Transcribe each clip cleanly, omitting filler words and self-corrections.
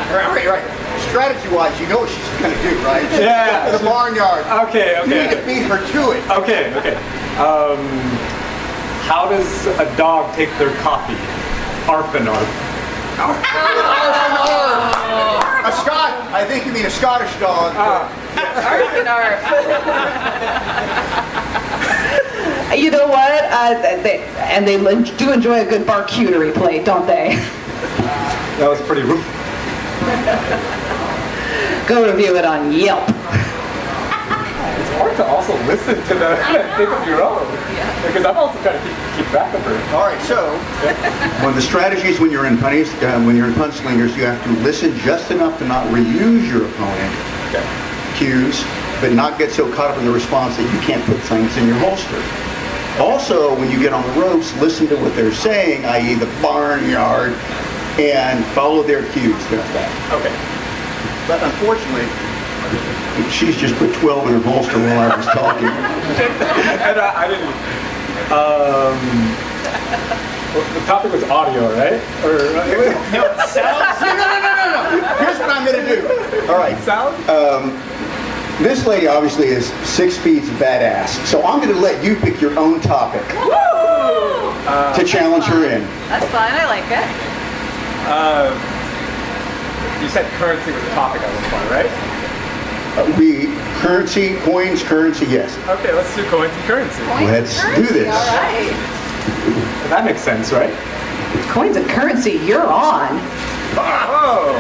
Right. Strategy-wise, you know what she's going to do, right? Yeah. The barnyard. Okay. You need to beat her to it. Okay. How does a dog take their coffee? Arf and arf. A Scot. I think you mean a Scottish dog. Arf and arf. You know what? They do enjoy a good charcuterie plate, don't they? That was pretty rude. Go review it on Yelp. It's hard to also listen to the think of your own. Because I'm also trying to keep track of her. All right, so one of the strategies when you're in punch slingers, you have to listen just enough to not reuse your opponent cues, but not get so caught up in the response that you can't put things in your holster. Also, when you get on the ropes, listen to what they're saying, i.e. the barnyard, and follow their cues. That's that. Okay. But unfortunately, she's just put 12 in her holster while I was talking. And I didn't. The topic was audio, right? No, sounds. No. Here's what I'm going to do. All right. Sound? This lady obviously is 6 feet badass, so I'm going to let you pick your own topic to challenge her in. That's fine. I like it. You said currency was the topic at one point, right? Coins, currency, yes. Okay, let's do coins and currency. Let's do this. All right. That makes sense, right? Coins and currency, you're on. Oh.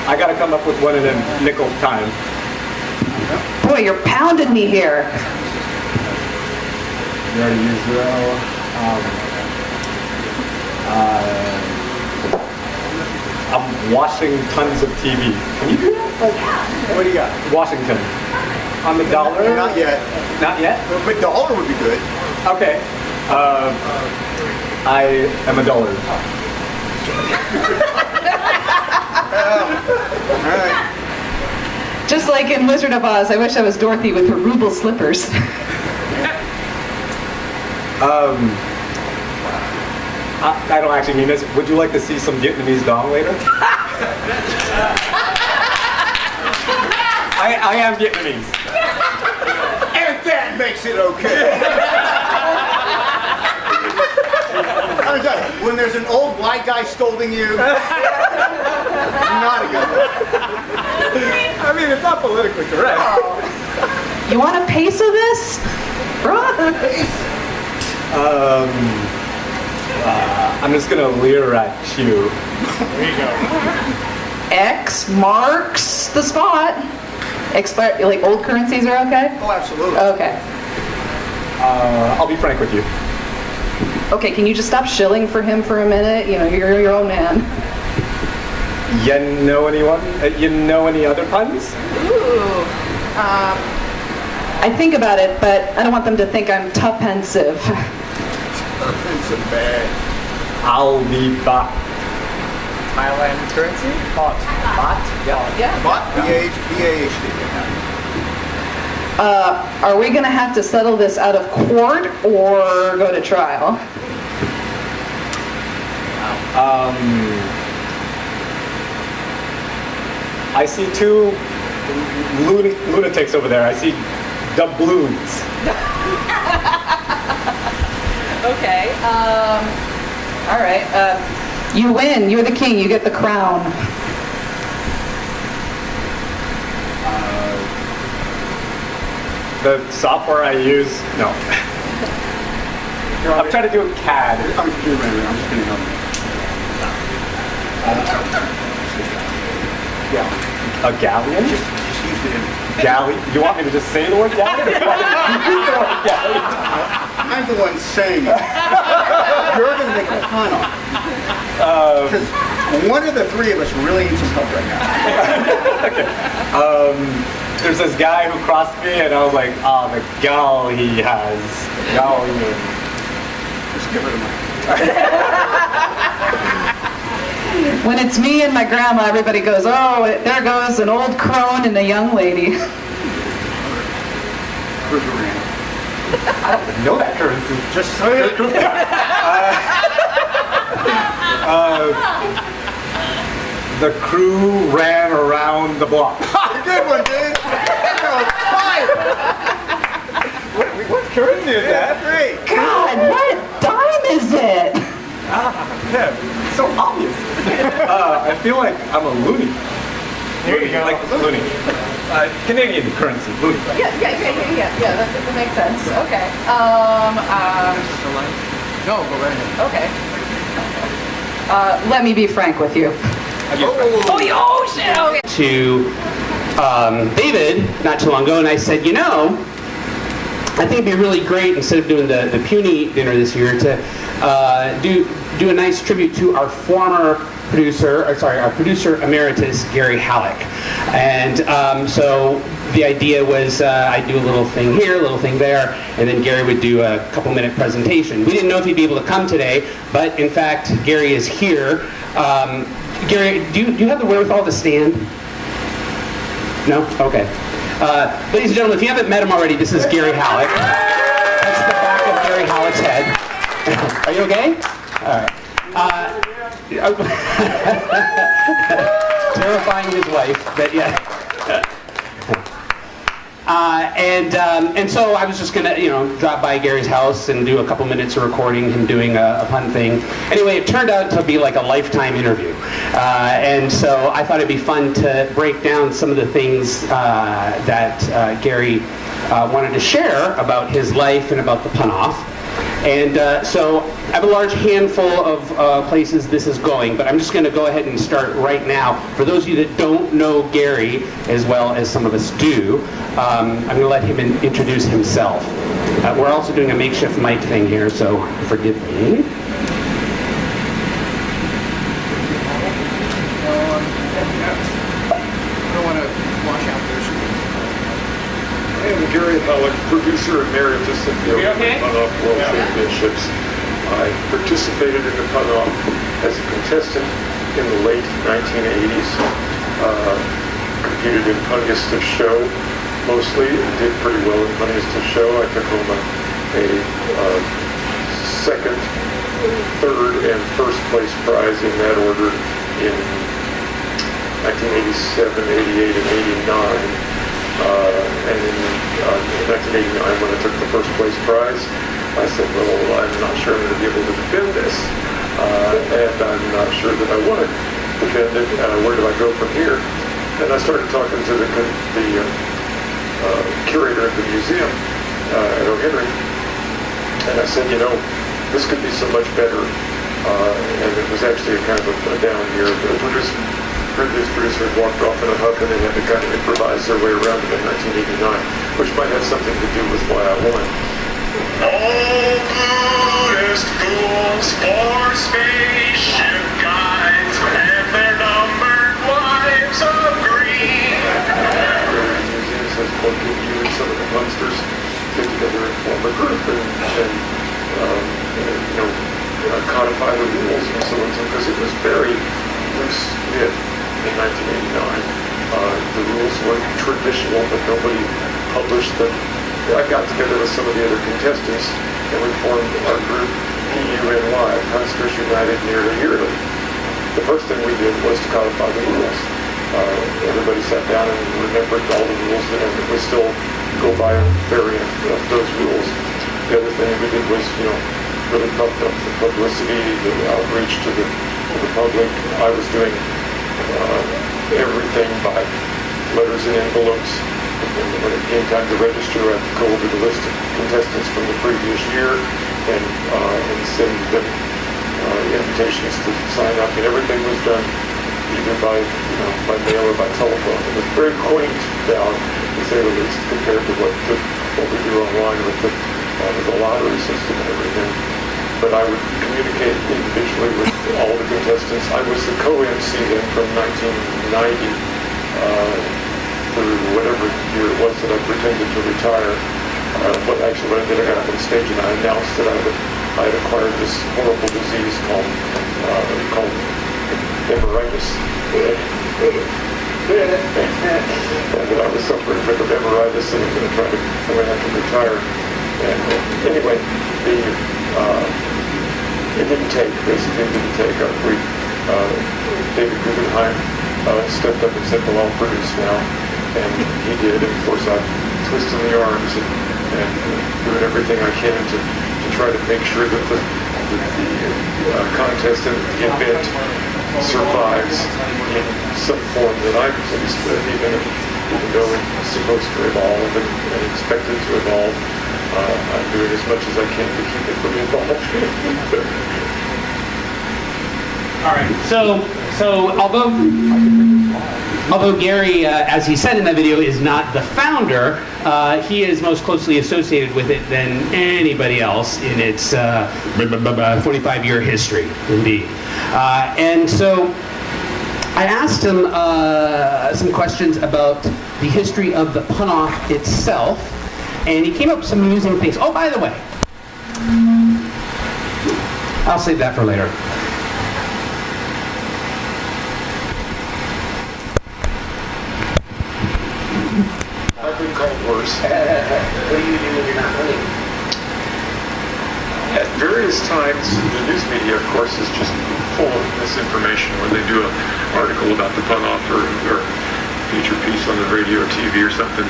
I gotta come up with one in a nickel time. Boy, you're pounding me here. You already used zero. I'm watching tons of TV. Can you do that? What do you got? Washington. On the dollar? Not yet. Not yet? But dollar would be good. Okay. I am a dollar. All right. Just like in Wizard of Oz, I wish I was Dorothy with her ruble slippers. I don't actually mean this. Would you like to see some Vietnamese dong later? I am Vietnamese. And that makes it okay. I'm sorry, when there's an old black guy scolding you, not a good one. I mean, it's not politically correct. You want a piece of this? I'm just gonna leer at you. There you go. X marks the spot. Like old currencies are okay? Oh, absolutely. Okay. I'll be frank with you. Okay, can you just stop shilling for him for a minute? You know, you're your own man. You know anyone? You know any other puns? Ooh. I think about it, but I don't want them to think I'm tough-pensive. Offensive bad. I'll be back. Thailand currency? Baht. Baht? Yeah. But B-A-H-D. Are we going to have to settle this out of court or go to trial? I see two lunatics over there. I see doubloons. Okay. All right. You win. You're the king. You get the crown. The software I use, no. I'm trying to do a CAD. I'm just going to help you. Yeah. A galleon? Just use it. Galley? You want me to just say the word galleon? Use the word galleon. I'm the one saying it. You're going to make a pun on it. Because one of the three of us really needs some help right now. Okay. There's this guy who crossed me, and I was like, oh, the gal he has. Galleon. Just give it a minute. When it's me and my grandma, everybody goes, oh, there goes an old crone and a young lady. I don't know that currency. Just say it. The crew ran around the block. Good one, dude. Fire. What currency is that? Great. God, what dime is it? Yeah, so obvious. I feel like I'm a loony. There you go. Like loony. Canadian currency, loony. Yeah, that makes sense. Okay. No, go right ahead. Okay. Let me be frank with you. Oh, shit! Okay. To David not too long ago, and I said, you know, I think it'd be really great, instead of doing the Puny Dinner this year, to do a nice tribute to our former producer, our producer emeritus, Gary Halleck. And so the idea was I'd do a little thing here, a little thing there, and then Gary would do a couple-minute presentation. We didn't know if he'd be able to come today, but in fact, Gary is here. Gary, do you have the wherewithal to stand? No? Okay. Ladies and gentlemen, if you haven't met him already, this is Gary Halleck. That's the back of Gary Halleck's head. Are you okay? All right. Terrifying his wife, but yeah. And so I was just gonna, drop by Gary's house and do a couple minutes of recording him doing a fun thing. Anyway, it turned out to be like a lifetime interview, and so I thought it'd be fun to break down some of the things that Gary wanted to share about his life and about the pun-off. And so I have a large handful of places this is going, but I'm just going to go ahead and start right now. For those of you that don't know Gary as well as some of us do, I'm going to let him introduce himself. We're also doing a makeshift mic thing here, so forgive me. I don't want to wash out there. I am Gary Halleck, producer emeritus of the Ultimate Pun-Off World Championships. I participated in the Pun-Off as a contestant in the late 1980s. Competed in Funniest of Show mostly, and did pretty well in Funniest of Show. I took home a second, third, and first place prize in that order in 1987, 88, and 89. And in 1989, when I took the first place prize, I said, well, I'm not sure I'm going to be able to defend this. And I'm not sure that I want to defend it. Where do I go from here? And I started talking to the curator of the museum at O'Henry. And I said, this could be so much better. And it was actually a kind of a down year. The previous producer had walked off in a huff, and they had to kind of improvise their way around it in 1989, which might have something to do with why I won. All Buddhist fools for spaceship guides and their numbered wives agree. The museum says, well, can you and some of the monsters get together and form a group and codify the rules and so on, because it was very loose knit in 1989. The rules were traditional, but nobody published them. I got together with some of the other contestants, and we formed our group, PUNY, Punsters United Nearly Yearly. The first thing we did was to codify the rules. Everybody sat down and remembered all the rules, and we still go by a variant of those rules. The other thing we did was, really pumped up the publicity, the outreach to the public. I was doing everything by letters and envelopes. When it came time to register, I'd go over the list of contestants from the previous year and send them invitations to sign up, and everything was done either by mail or by telephone. It was very quaint now, to say the least, compared to what we do online with the lottery system and everything. But I would communicate individually with all the contestants. I was the co-MC then from 1990 through whatever year it was that I pretended to retire. What I did, I got up on stage and I announced that I had acquired this horrible disease called hemorrhagitis. And that I was suffering from hemorrhagitis and I'm going to have to retire. And anyway, it didn't take. Basically, it didn't take. We David Guggenheim stepped up and said, well, I'll produce now. And he did. And of course, I'm twisting the arms and doing everything I can to try to make sure that the contest and the event survives in some form that I produce, even though it's supposed to evolve and expected to evolve. I'm doing as much as I can to keep it from evolving. All right. So although Gary, as he said in that video, is not the founder, he is most closely associated with it than anybody else in its 45-year history, indeed. And so I asked him some questions about the history of the pun-off itself, and he came up with some amusing things. Oh, by the way, I'll save that for later. I've been called worse. What do you do when you're not running? At various times, the news media, of course, is just full of misinformation when they do an article about the pun-off or feature piece on the radio or TV or something.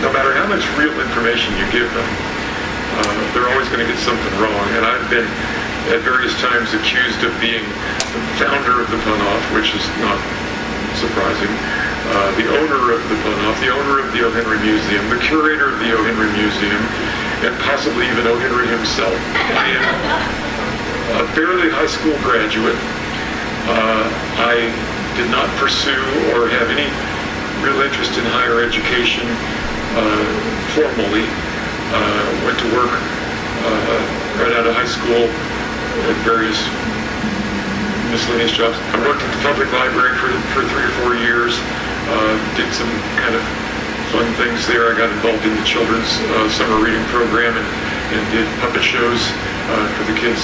No matter how much real information you give them, they're always going to get something wrong. And I've been, at various times, accused of being the founder of the pun-off, which is not surprising. The owner of the pun-off, the owner of the O. Henry Museum, the curator of the O. Henry Museum, and possibly even O. Henry himself. I am a barely high school graduate. I did not pursue or have any real interest in higher education formally. Went to work right out of high school at various miscellaneous jobs. I worked at the public library for 3 or 4 years. Did some kind of fun things there. I got involved in the children's summer reading program and did puppet shows for the kids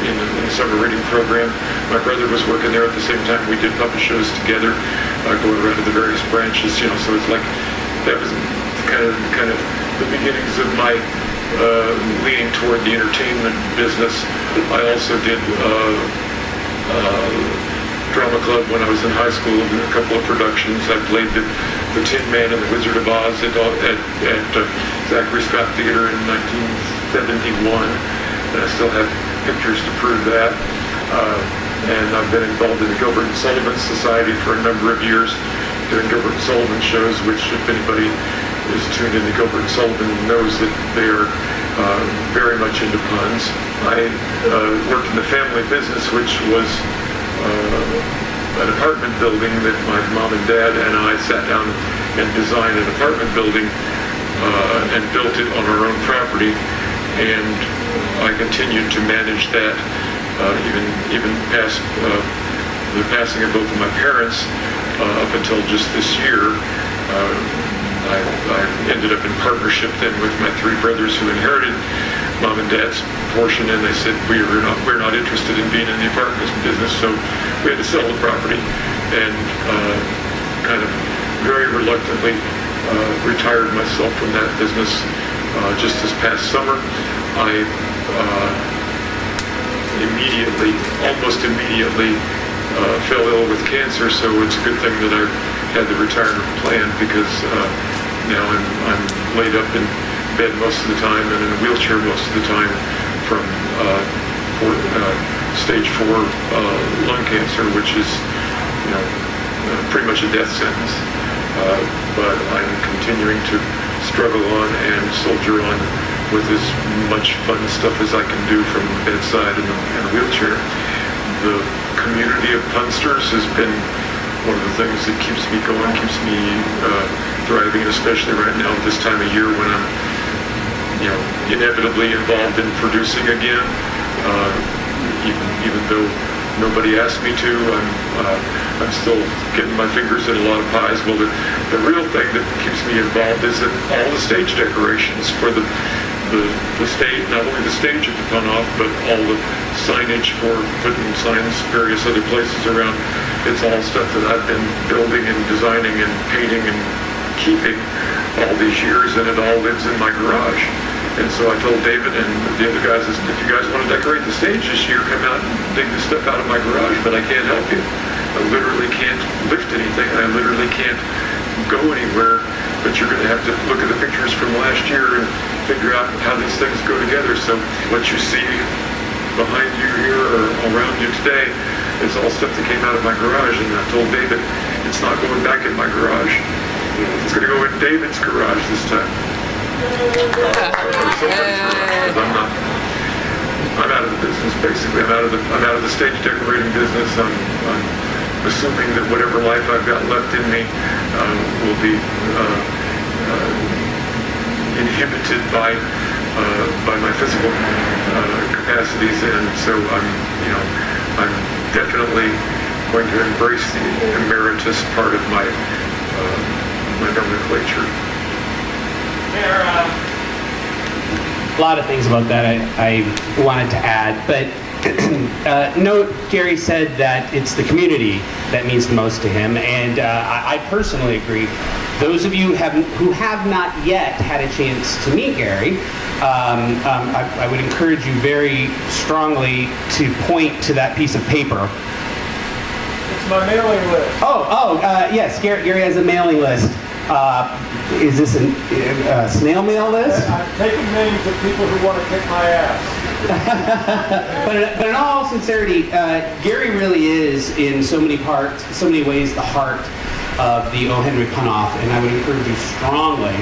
in the summer reading program. My brother was working there at the same time. We did puppet shows together, going around to the various branches. So it's like that was kind of the beginnings of my leaning toward the entertainment business. I also did drama club when I was in high school in a couple of productions. I played the Tin Man and the Wizard of Oz at Zachary Scott Theater in 1971, and I still have pictures to prove that. And I've been involved in the Gilbert and Sullivan Society for a number of years, doing Gilbert and Sullivan shows, which if anybody is tuned into Gilbert and Sullivan knows that they are very much into puns. I worked in the family business, which was an apartment building that my mom and dad and I sat down and designed an apartment building and built it on our own property, and I continued to manage that even past the passing of both of my parents up until just this year. I ended up in partnership then with my 3 brothers who inherited Mom and Dad's portion, and they said we're not interested in being in the apartment business, so we had to sell the property, and kind of very reluctantly retired myself from that business just this past summer. I almost immediately fell ill with cancer, so it's a good thing that I had the retirement plan, because now I'm laid up in bed most of the time and in a wheelchair most of the time from stage 4 lung cancer, which is pretty much a death sentence. But I'm continuing to struggle on and soldier on with as much fun stuff as I can do from the bedside in a wheelchair. The community of punsters has been one of the things that keeps me going, keeps me thriving, especially right now at this time of year when I'm inevitably involved in producing again. Even though nobody asked me to, I'm still getting my fingers in a lot of pies. Well, the real thing that keeps me involved is that all the stage decorations for the stage, not only the stage of the pun-off, but all the signage for putting signs various other places around. It's all stuff that I've been building and designing and painting and keeping all these years, and it all lives in my garage. And so I told David and the other guys, if you guys want to decorate the stage this year, come out and dig the stuff out of my garage, but I can't help you. I literally can't lift anything. I literally can't go anywhere, but you're going to have to look at the pictures from last year and figure out how these things go together. So what you see behind you here or around you today is all stuff that came out of my garage, and I told David it's not going back in my garage. It's going to go in David's garage this time. I'm out of the business, basically. I'm out of the stage decorating business. I'm assuming that whatever life I've got left in me will be inhibited by my physical capacities, and so I'm definitely going to embrace the emeritus part of my nomenclature. A lot of things about that I wanted to add, but note Gary said that it's the community that means the most to him, and I personally agree. Those of you who have not yet had a chance to meet Gary, I would encourage you very strongly to point to that piece of paper. It's my mailing list. Yes, Gary has a mailing list. Is this a snail mail list? I'm taking names of people who want to kick my ass. but in all sincerity, Gary really is, in so many ways, the heart of the O. Henry Punoff, and I would encourage you strongly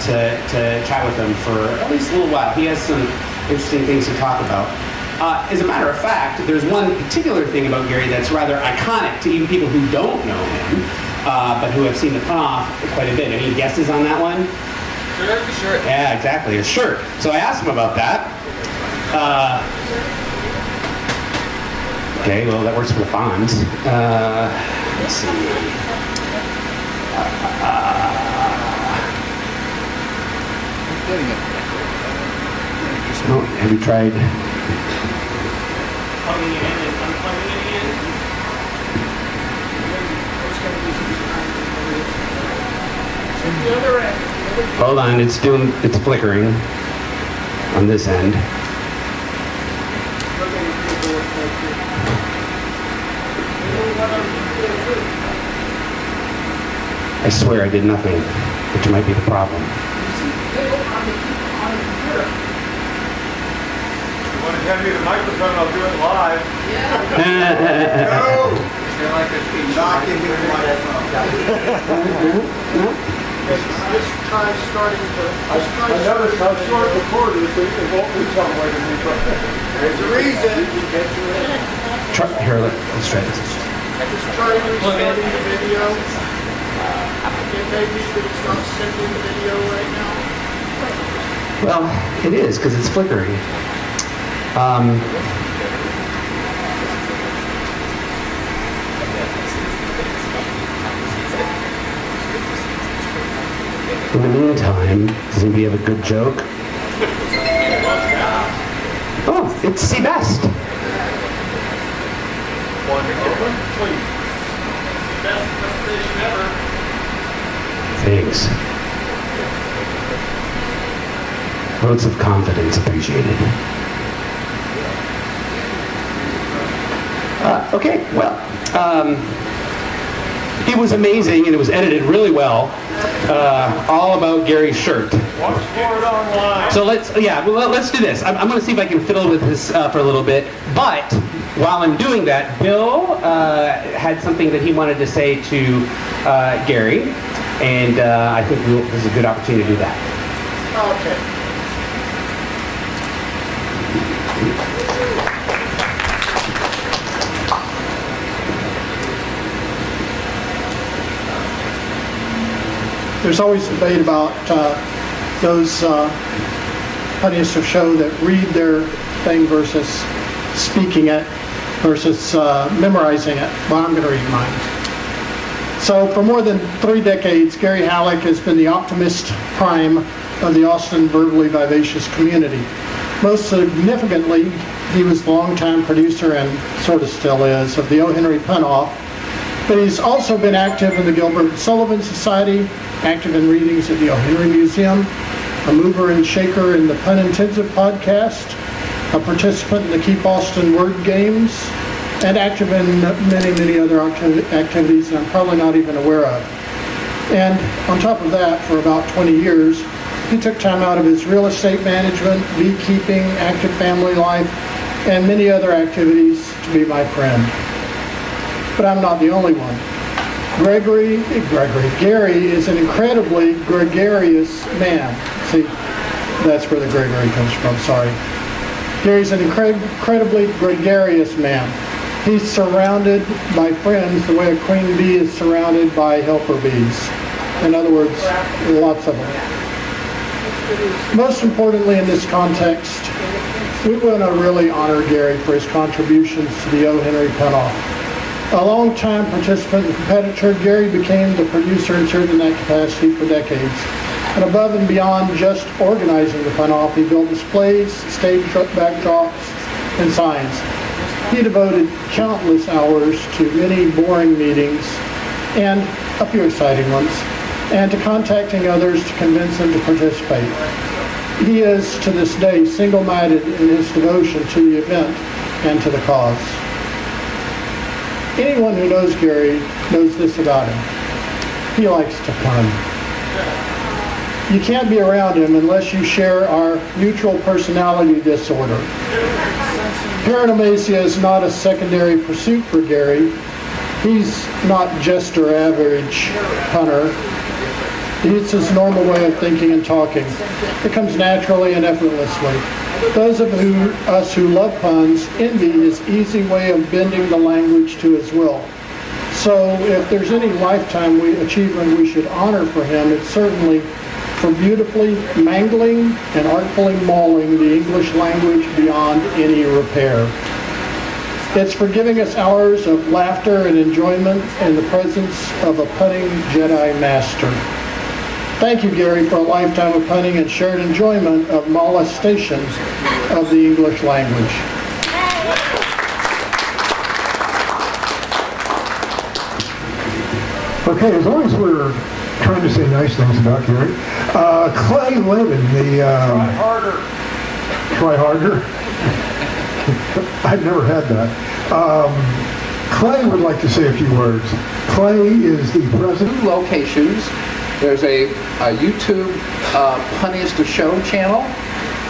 to chat with him for at least a little while. He has some interesting things to talk about. As a matter of fact, there's one particular thing about Gary that's rather iconic to even people who don't know him, but who have seen the Punoff quite a bit. Any guesses on that one? Sure. Yeah, exactly, a shirt. So I asked him about that. Okay, well, that works for the Fonz. Let's see. Have you tried plugging it in and unplugging it again? The other end. Hold on, it's flickering on this end. I swear I did nothing, which might be the problem. You want to hand me the microphone, I'll do it live. No! Like not give me the microphone. Just try starting to... I noticed how short the cord is, it won't reach all the way to me. There's a reason. Here, let's try this. Just try restarting the video. It may be that it's not sending the video right now. Well, it is, because it's flickering. In the meantime, does anybody have a good joke? Oh, it's Seabest. Thanks. Votes of confidence appreciated. Okay, well, it was amazing and it was edited really well. All about Gary's shirt. Watch for it online. So let's do this. I'm going to see if I can fiddle with this for a little bit. But while I'm doing that, Bill had something that he wanted to say to Gary, and I think this is a good opportunity to do that. Okay. There's always debate about those puttiest of show that read their thing versus speaking it versus memorizing it. Well, I'm going to read mine. So for more than 3 decades, Gary Halleck has been the optimist prime of the Austin verbally vivacious community. Most significantly, he was the longtime producer and sort of still is of the O. Henry Punoff, but he's also been active in the Gilbert and Sullivan Society, active in readings at the O. Henry Museum, a mover and shaker in the Pun Intensive podcast, a participant in the Keep Austin Word Games, and active in many, many other activities that I'm probably not even aware of. And on top of that, for about 20 years, he took time out of his real estate management, beekeeping, active family life, and many other activities to be my friend. But I'm not the only one. Gary is an incredibly gregarious man. See, that's where the Gregory comes from, sorry. Gary's an incredibly gregarious man. He's surrounded by friends the way a queen bee is surrounded by helper bees. In other words, lots of them. Most importantly in this context, we want to really honor Gary for his contributions to the O. Henry Pun-Off. A long-time participant and competitor, Gary became the producer and served in that capacity for decades. And above and beyond just organizing the Pun-Off, he built displays, stage backdrops, and signs. He devoted countless hours to many boring meetings and a few exciting ones, and to contacting others to convince them to participate. He is, to this day, single-minded in his devotion to the event and to the cause. Anyone who knows Gary knows this about him. He likes to pun. You can't be around him unless you share our mutual personality disorder. Paranomasia is not a secondary pursuit for Gary. He's not just your average punner. It's his normal way of thinking and talking. It comes naturally and effortlessly. Those of us who love puns envy his easy way of bending the language to his will. So if there's any lifetime achievement we should honor for him, it's certainly for beautifully mangling and artfully mauling the English language beyond any repair. It's for giving us hours of laughter and enjoyment in the presence of a punning Jedi Master. Thank you, Gary, for a lifetime of punning and shared enjoyment of molestation of the English language. Okay, as long as we're trying to say nice things about Gary, Clay Levin, the... Try harder? I've never had that. Clay would like to say a few words. Clay is the president. 2 locations. There's a YouTube Punniest of Show channel,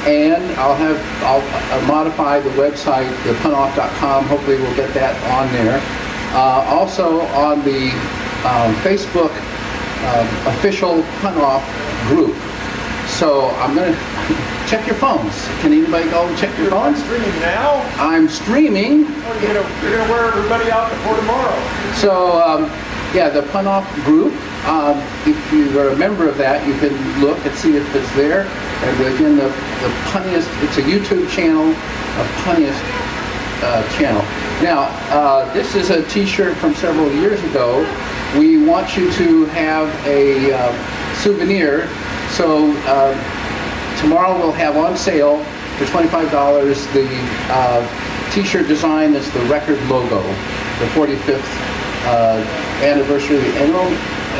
and I'll modify the website, thepunoff.com. Hopefully we'll get that on there. Also on the Facebook official Pun-Off group. So I'm going to check your phones. Can anybody go and check your phones? I'm streaming now? I'm streaming. Oh, you're gonna wear everybody out before tomorrow. So yeah, the Pun-Off group. If you are a member of that, you can look and see if it's there. And again, the Punniest, it's a YouTube channel, a Punniest channel. Now, this is a t-shirt from several years ago. We want you to have a souvenir. So tomorrow we'll have on sale for $25 the t-shirt design that's the record logo, the 45th anniversary of the annual,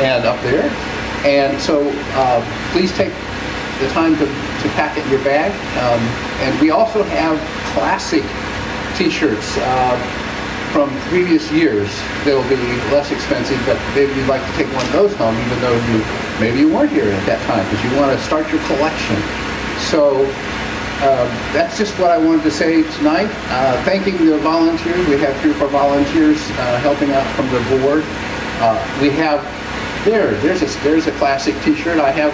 and up there. And so please take the time to pack it in your bag. And we also have classic t-shirts from previous years. They'll be less expensive, but maybe you'd like to take one of those home, even though maybe you weren't here at that time, because you want to start your collection. So that's just what I wanted to say tonight. Thanking the volunteers. We have 3 or 4 volunteers helping out from the board. We have there's a classic t-shirt. I have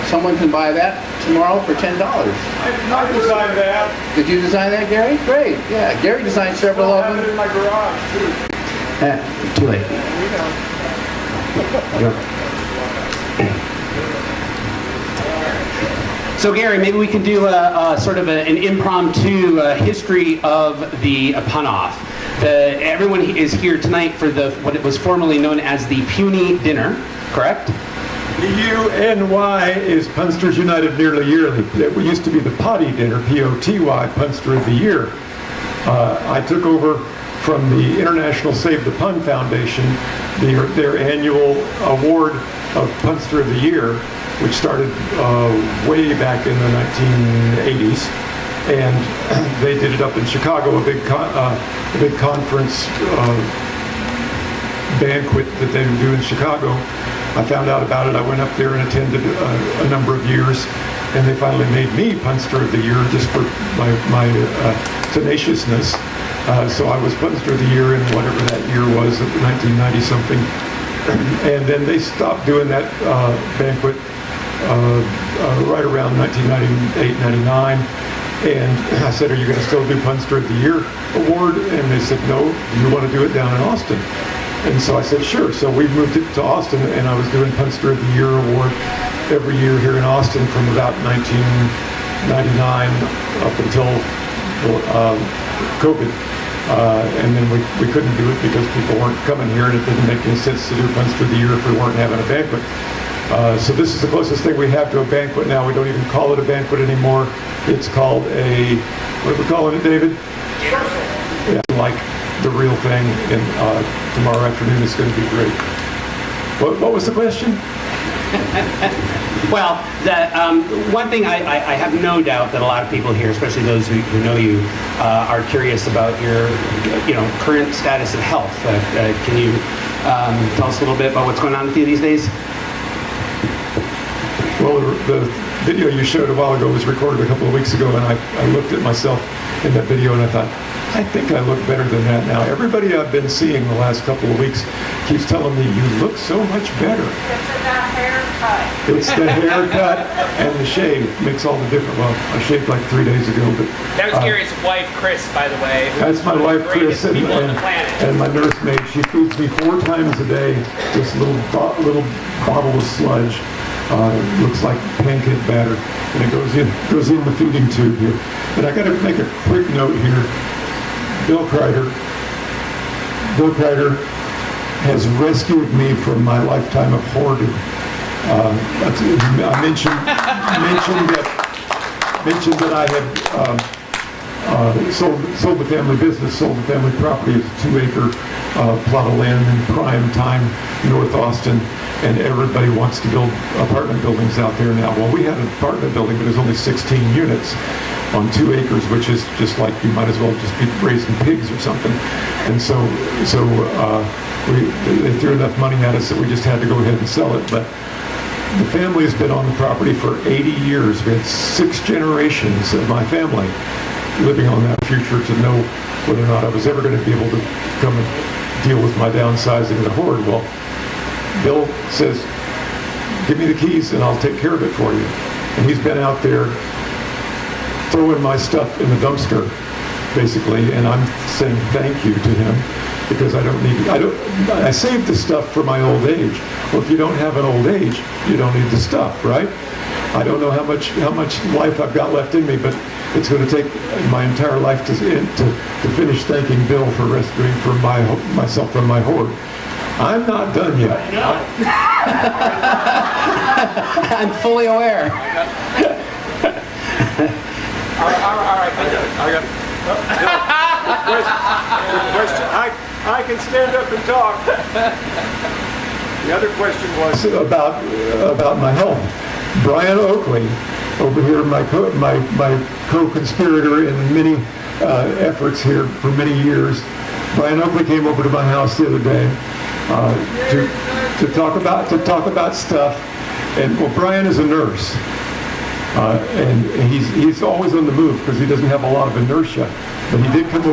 someone can buy that tomorrow for $10. I designed that. Did you design that, Gary? Great. Yeah, Gary designed several of them. I have it in my garage too. Too late. So Gary, maybe we can do a sort of an impromptu history of the Pun-Off. Everyone is here tonight for what it was formerly known as the Puny Dinner, correct? PUNY is Punsters United Nearly Yearly. It used to be the Potty Dinner, POTY, Punster of the Year. I took over from the International Save the Pun Foundation their annual award of Punster of the Year. which started way back in the 1980s. And they did it up in Chicago, a big conference banquet that they would do in Chicago. I found out about it. I went up there and attended a number of years, and they finally made me Punster of the Year just for my tenaciousness. So I was Punster of the Year in whatever that year was, 1990 something. And then they stopped doing that banquet right around 1998, 99. And I said, are you going to still do Punster of the Year award? And they said, no, do you want to do it down in Austin? And so I said, sure. So we moved it to Austin, and I was doing Punster of the Year award every year here in Austin from about 1999 up until COVID. And then we couldn't do it because people weren't coming here, and it didn't make any sense to do Punster of the Year if we weren't having a banquet. So this is the closest thing we have to a banquet now. We don't even call it a banquet anymore. It's called a, what are we calling it, David? Yeah, like the real thing, and tomorrow afternoon is going to be great. What was the question? Well, one thing I have no doubt that a lot of people here, especially those who know you, are curious about your current status of health. Can you tell us a little bit about what's going on with you these days? Well, the video you showed a while ago was recorded a couple of weeks ago, and I looked at myself in that video and I thought, I think I look better than that now. Everybody I've been seeing the last couple of weeks keeps telling me, you look so much better. It's the haircut and the shave makes all the difference. Well, I shaved like 3 days ago, but that was Gary's wife, Chris, by the way. That's my wife, Chris, and my nursemaid. She feeds me 4 times a day this little bottle of sludge. Looks like pancake batter, and it goes in the feeding tube here. And I got to make a quick note here. Bill Kreider has rescued me from my lifetime of hoarding. I mentioned that I had sold the family business, sold the family property. It's a 2-acre plot of land in prime time, North Austin, and everybody wants to build apartment buildings out there now. Well, we had an apartment building, but there's only 16 units on 2 acres, which is just like you might as well just be raising pigs or something. And so they threw enough money at us that we just had to go ahead and sell it. But the family has been on the property for 80 years. We had 6 generations of my family living on that future to know whether or not I was ever going to be able to come and deal with my downsizing of the hoard. Well, Bill says, give me the keys and I'll take care of it for you. And he's been out there throwing my stuff in the dumpster, basically, and I'm saying thank you to him because I saved the stuff for my old age. Well, if you don't have an old age, you don't need the stuff, right? I don't know how much life I've got left in me, but it's going to take my entire life to finish thanking Bill for rescuing myself from my hoard. I'm not done yet. I'm fully aware. All right. I got it. Question. I can stand up and talk. The other question was about my health. Brian Oakley, over here, my co-conspirator in many efforts here for many years. Brian Oakley came over to my house the other day to talk about stuff. And well, Brian is a nurse, and he's always on the move because he doesn't have a lot of inertia. But he did come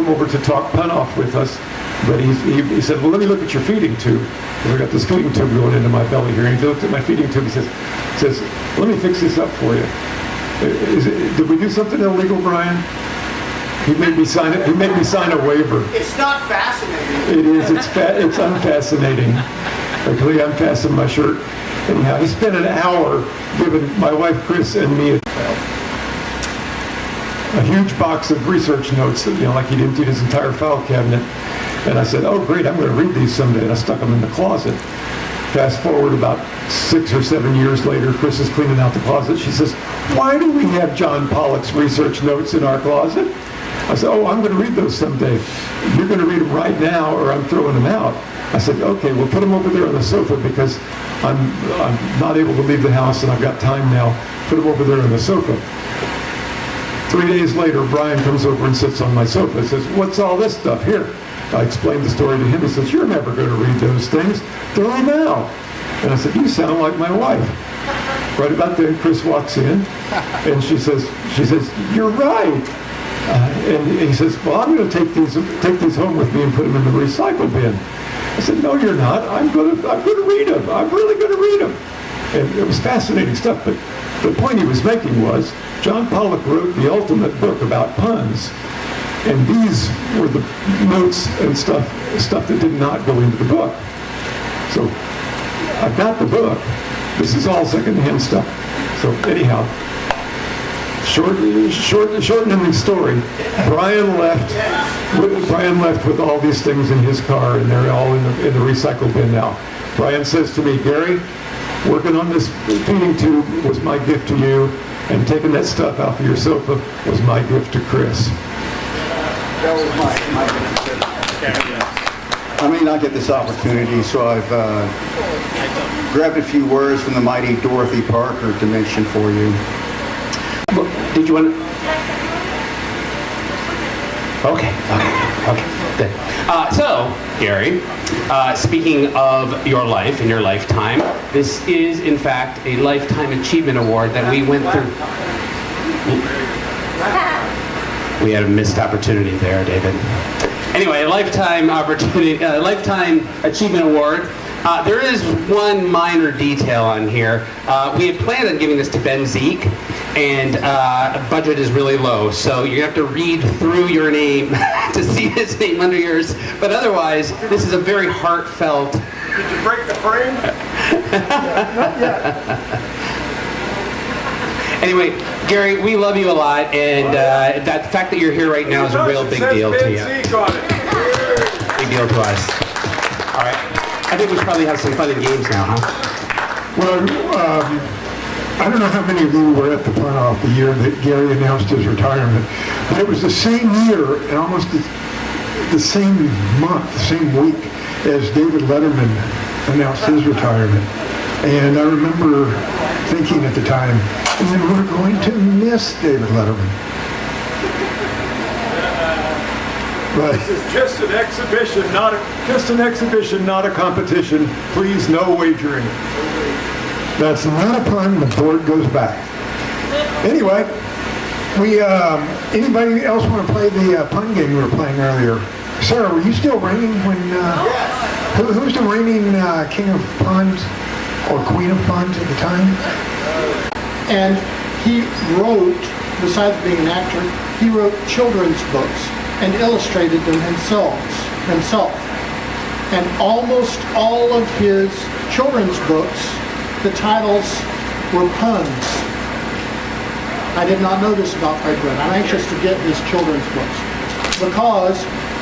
over to talk pun off with us. But he said, well, let me look at your feeding tube. And I got this feeding tube going into my belly here. And he looked at my feeding tube. He says, let me fix this up for you. Did we do something illegal, Brian? He made me sign it. He made me sign a waiver. It's not fascinating. It is. It's unfascinating. Luckily, I unfastened my shirt. Anyhow, he spent an hour giving my wife Chris and me a huge box of research notes, like he'd emptied his entire file cabinet. And I said, oh, great, I'm going to read these someday. And I stuck them in the closet. Fast forward about 6 or 7 years later, Chris is cleaning out the closet. She says, why do we have John Pollock's research notes in our closet? I said, oh, I'm going to read those someday. You're going to read them right now or I'm throwing them out. I said, okay, we'll put them over there on the sofa because I'm not able to leave the house and I've got time now. Put them over there on the sofa. 3 days later, Brian comes over and sits on my sofa and says, what's all this stuff here? I explained the story to him. He says, you're never going to read those things. Throw them out. And I said, you sound like my wife. Right about then, Chris walks in, and she says, you're right. And he says, well, I'm going to take these home with me and put them in the recycle bin. I said, no, you're not. I'm going to read them. I'm really going to read them. And it was fascinating stuff. But the point he was making was, John Pollock wrote the ultimate book about puns. And these were the notes and stuff that did not go into the book. So I've got the book. This is all secondhand stuff. So anyhow, shortening the story, Brian left with all these things in his car, and they're all in the recycle bin now. Brian says to me, Gary, working on this feeding tube was my gift to you, and taking that stuff off of your sofa was my gift to Chris. That was I may not get this opportunity, so I've grabbed a few words from the mighty Dorothy Parker to mention for you. Did you want to? Okay, good. So, Gary, speaking of your life and your lifetime, this is, in fact, a Lifetime Achievement Award that we went through. We had a missed opportunity there, David. Anyway, Lifetime Achievement Award. There is one minor detail on here. We had planned on giving this to Ben Zeke, and budget is really low, so you're going to have to read through your name to see his name under yours. But otherwise, this is a very heartfelt... Did you break the frame? Not yet. Anyway, Gary, we love you a lot, and that fact that you're here right now is a real big deal to you. Big deal to us. All right. I think we should probably have some fun and games now, huh? Well, I don't know how many of you were at the pun-off the year that Gary announced his retirement, but it was the same year and almost the same month, same week as David Letterman announced his retirement. And I remember thinking at the time, and we're going to miss David Letterman. But this is just an exhibition, not a competition. Please, no wagering. That's not a pun. The board goes back. Anyway, anybody else want to play the pun game we were playing earlier? Sarah, were you still reigning when? Who's the reigning king of puns or queen of puns at the time? And he wrote, besides being an actor, he wrote children's books and illustrated them himself. And almost all of his children's books, the titles were puns. I did not know this about Fred Gwynne. I'm anxious to get his children's books because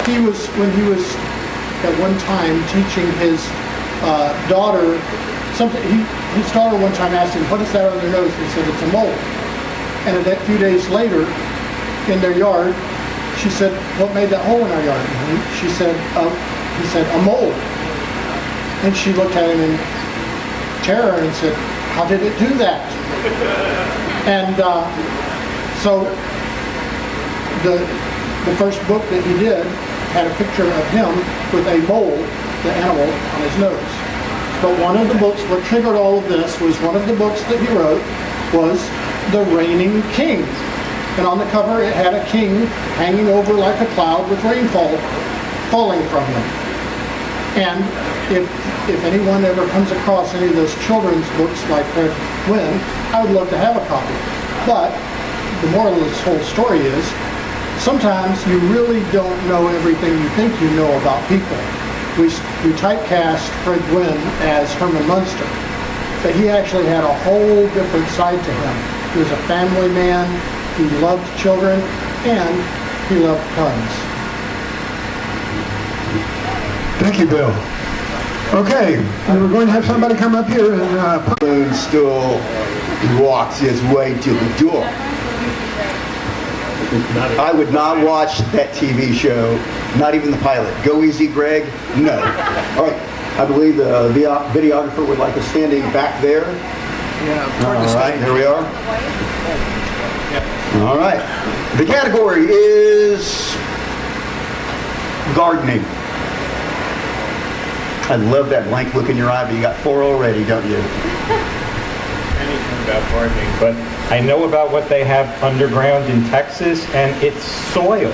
when he was at one time teaching his daughter something, his daughter one time asked him, what is that on their nose? And he said, it's a mole. And a few days later, in their yard, she said, what made that hole in our yard? And he said, a mole. And she looked at him in terror and said, how did it do that? And so the first book that he did had a picture of him with a mole, the animal, on his nose. But one of the books, what triggered all of this was one of the books that he wrote was The Reigning King. And on the cover it had a king hanging over like a cloud with rainfall falling from him. And if anyone ever comes across any of those children's books like Fred Gwynne, I would love to have a copy. But the moral of this whole story is, sometimes you really don't know everything you think you know about people. We typecast Fred Gwynne as Herman Munster, but he actually had a whole different side to him. He was a family man, he loved children, and he loved puns. Thank you, Bill. Okay, we're going to have somebody come up here and still walks his way to the door. I would not watch that TV show, not even the pilot. Go easy, Greg? No. All right, I believe the videographer would like us standing back there. Yeah, toward the All right, stage. there we are. All right. The category is gardening. I love that blank look in your eye, but you got 4 already, don't you? Anything about gardening, but I know about what they have underground in Texas, and it's soil.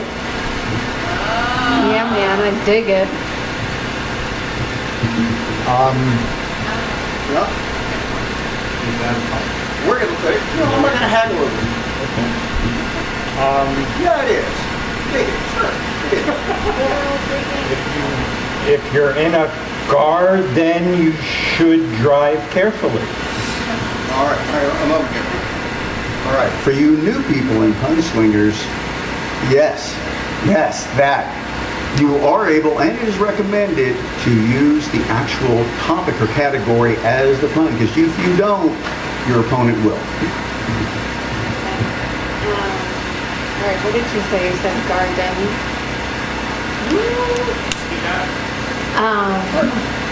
Yeah, man, I dig it. Well, we're gonna put it. No, I'm not gonna haggle over it. Yeah, it is. Dig it, sure. If you're in a garden, you should drive carefully. All right, I'm over here. All right, for you new people in Pun Slingers, yes, that. You are able, and it is recommended, to use the actual topic or category as the pun, because if you don't, your opponent will. All right, what did you say? You said garden.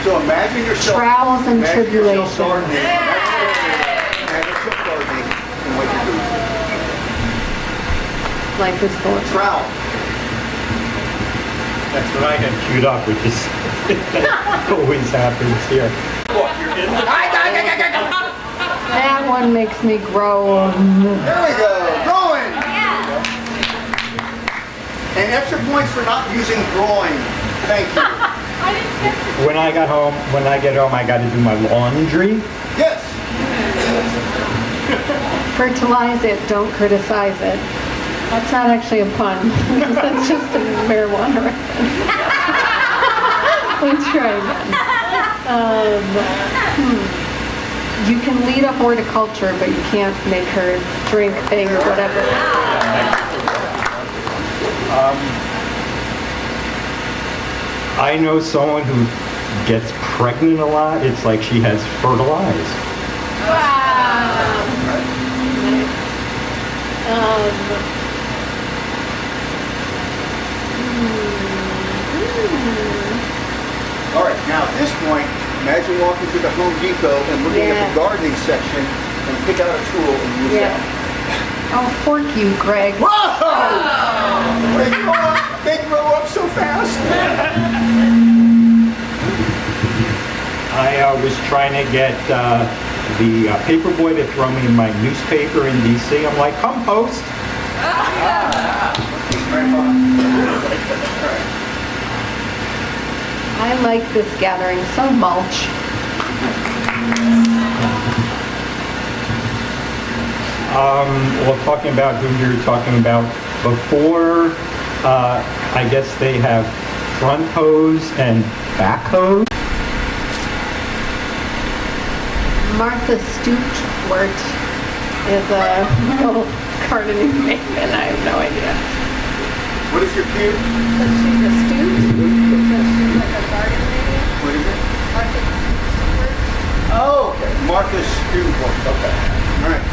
So imagine yourself. Trials and imagine yourself tribulations. gardening. Imagine yourself gardening and what you do. Life is full of Trowel. That's what I had queued up, which is always happens here. That one makes me grow. There we go. Growing. And extra points for not using groin. Thank you. When I get home, I got to do my laundry. Yes. Fertilize it, don't criticize it. That's not actually a pun. That's just a marijuana reference. Let's try again. You can lead a horticulture, but you can't make her drink thing or whatever. I know someone who gets pregnant a lot. It's like she has fertilized. All right, now at this point, imagine walking through the Home Depot and looking at the gardening section and pick out a tool and use that. Oh, fork you, Greg. Whoa! They grow up so fast. I was trying to get the paper boy to throw me my newspaper in D.C. I'm like, come post. I like this gathering so much. Well, talking about who you're talking about before, I guess they have front hose and back hose. Martha Stewart is a little gardening maven. I have no idea. What is your cue? She's a stewart? What is it? Oh, okay. Martha's student book. Okay. All right.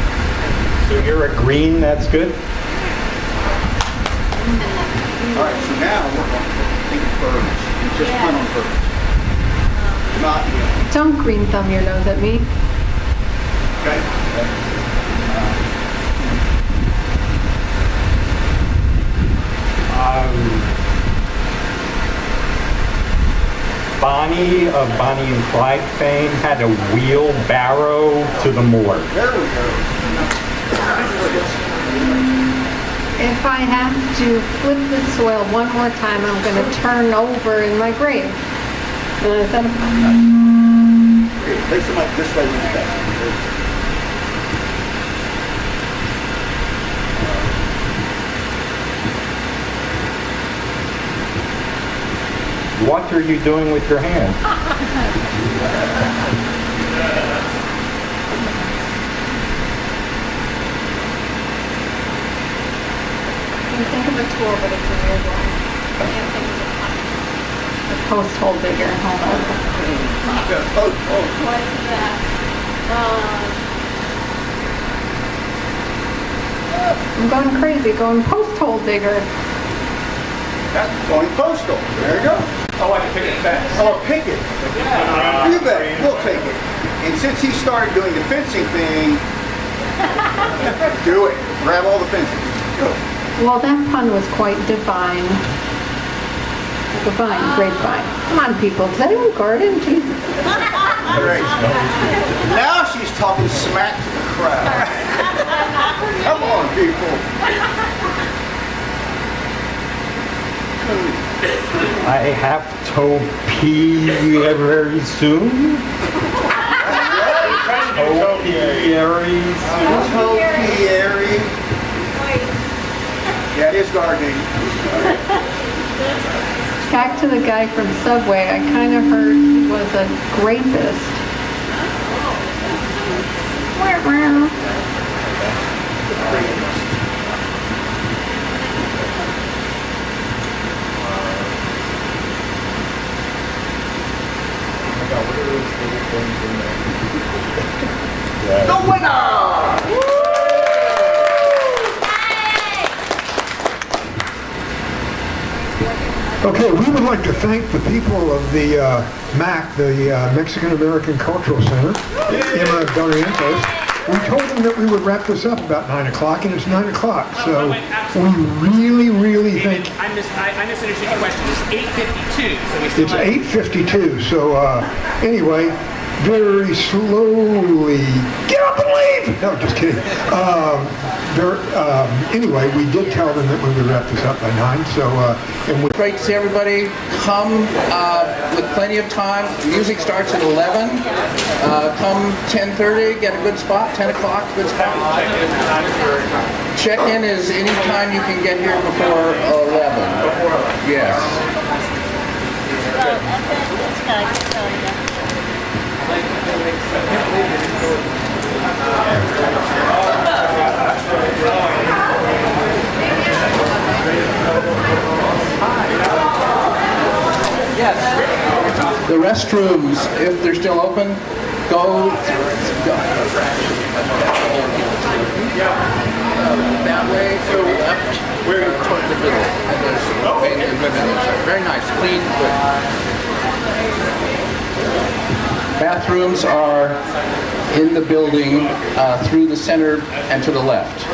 So you're a green, that's good. All right, so now we're going to think birds. And just pun on birds. Not yet. Don't green thumb your nose at me. Okay. Bonnie of Bonnie and Clyde fame had a wheelbarrow to the morgue. There we go. If I have to flip the soil one more time, I'm going to turn over in my grave. Is that a... Place them like this way with the best. What are you doing with your hand? You think of a tool, but it's a weird one. I can't think of a pun. The post hole digger. Hold on. What is that? I'm going crazy, going post hole digger. That's going postal. There you go. Oh, I can pick a fence. Oh, a picket. You bet. We'll take it. And since he started doing the fencing thing, do it. Grab all the fences. Go. Well, that pun was quite divine. Divine, grapevine. Come on, people. Does anyone garden? Jesus. Great. Now she's talking smack to the crowd. Come on, people. I have to pee very soon. Topiary. Yeah, it is gardening. Back to the guy from Subway. I kind of heard he was a rapist. The winner! Okay, we would like to thank the people of the MAC, the Mexican American Cultural Center, Emma Barrientos. We told them that we would wrap this up about 9 o'clock, and it's 9 o'clock. So we really think... I misunderstood your question. It's 8:52, so we still It's have... 8:52, so anyway, very slowly, get up and leave! No, just kidding. Anyway, we did tell them that we would wrap this up by 9, so... Great to see everybody. Come with plenty of time. Music starts at 11. Come 10:30, get a good spot. 10 o'clock, good spot. Check-in is any time you can get here before 11. Yes. Yes. The restrooms, if they're still open, go. That way, so left. We're toward the middle. And there's men and women. Very nice, clean, good. Bathrooms are in the building through the center and to the left.